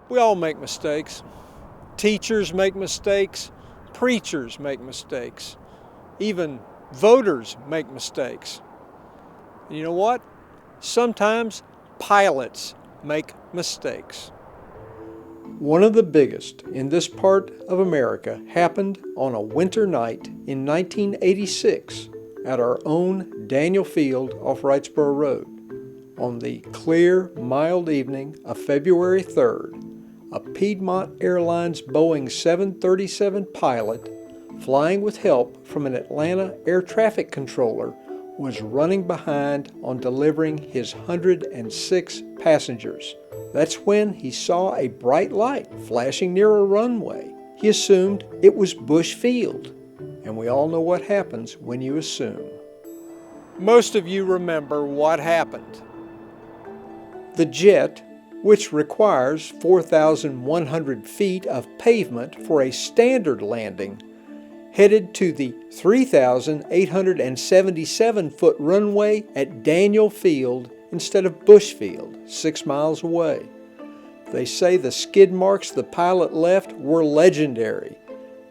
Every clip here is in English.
We all make mistakes. Teachers make mistakes. Preachers make mistakes. Even voters make mistakes. And you know what? Sometimes pilots make mistakes. One of the biggest in this part of America happened on a winter night in 1986 at our own Daniel Field off Wrightsboro Road. On the clear, mild evening of February 3rd, a Piedmont Airlines Boeing 737 pilot, flying with help from an Atlanta air traffic controller, was running behind on delivering his 106 passengers. That's when he saw a bright light flashing near a runway. He assumed it was Bush Field, and we all know what happens when you assume. Most of you remember what happened. The jet, which requires 4,100 feet of pavement for a standard landing, headed to the 3,877-foot runway at Daniel Field instead of Bush Field, 6 miles away. They say the skid marks the pilot left were legendary,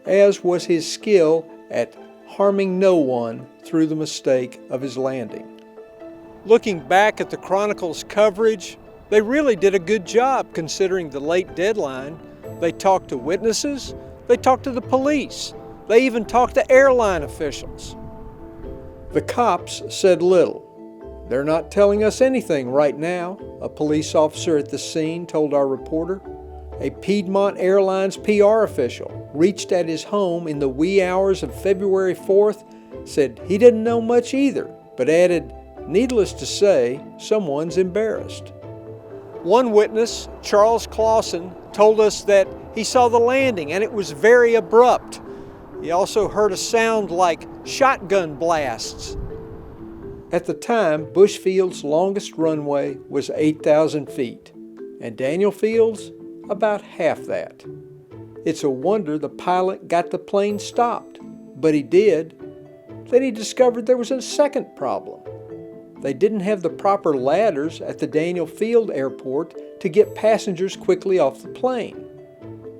as was his skill at harming no one through the mistake of his landing. Looking back at the Chronicle's coverage, they really did a good job considering the late deadline. They talked to witnesses, they talked to the police, they even talked to airline officials. The cops said little. "They're not telling us anything right now," a police officer at the scene told our reporter. A Piedmont Airlines PR official reached at his home in the wee hours of February 4th, said he didn't know much either, but added, "Needless to say, someone's embarrassed." One witness, Charles Clausen, told us that he saw the landing and it was very abrupt. He also heard a sound like shotgun blasts. At the time, Bush Field's longest runway was 8,000 feet, and Daniel Field's about half that. It's a wonder the pilot got the plane stopped, but he did. Then he discovered there was a second problem. They didn't have the proper ladders at the Daniel Field Airport to get passengers quickly off the plane.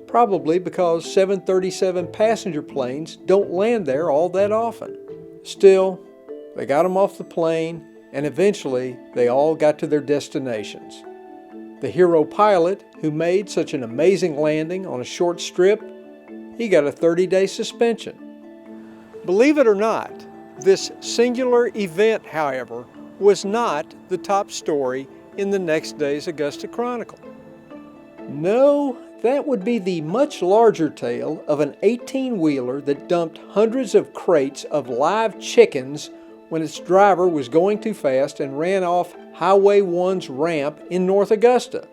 Probably because 737 passenger planes don't land there all that often. Still, they got them off the plane, and eventually they all got to their destinations. The hero pilot, who made such an amazing landing on a short strip, he got a 30-day suspension. Believe it or not, this singular event, however, was not the top story in the next day's Augusta Chronicle. No, that would be the much larger tale of an 18-wheeler that dumped hundreds of crates of live chickens when its driver was going too fast and ran off Highway 1's ramp in North Augusta.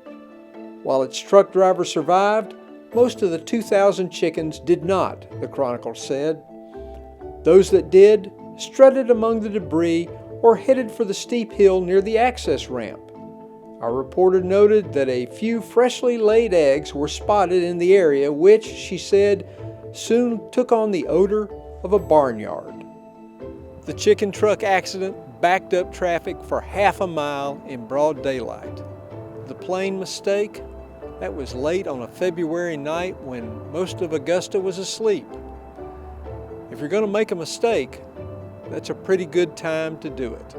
While its truck driver survived, most of the 2,000 chickens did not, the Chronicle said. Those that did strutted among the debris or headed for the steep hill near the access ramp. Our reporter noted that a few freshly laid eggs were spotted in the area, which, she said, soon took on the odor of a barnyard. The chicken truck accident backed up traffic for half a mile in broad daylight. The plane mistake? That was late on a February night when most of Augusta was asleep. If you're going to make a mistake, that's a pretty good time to do it.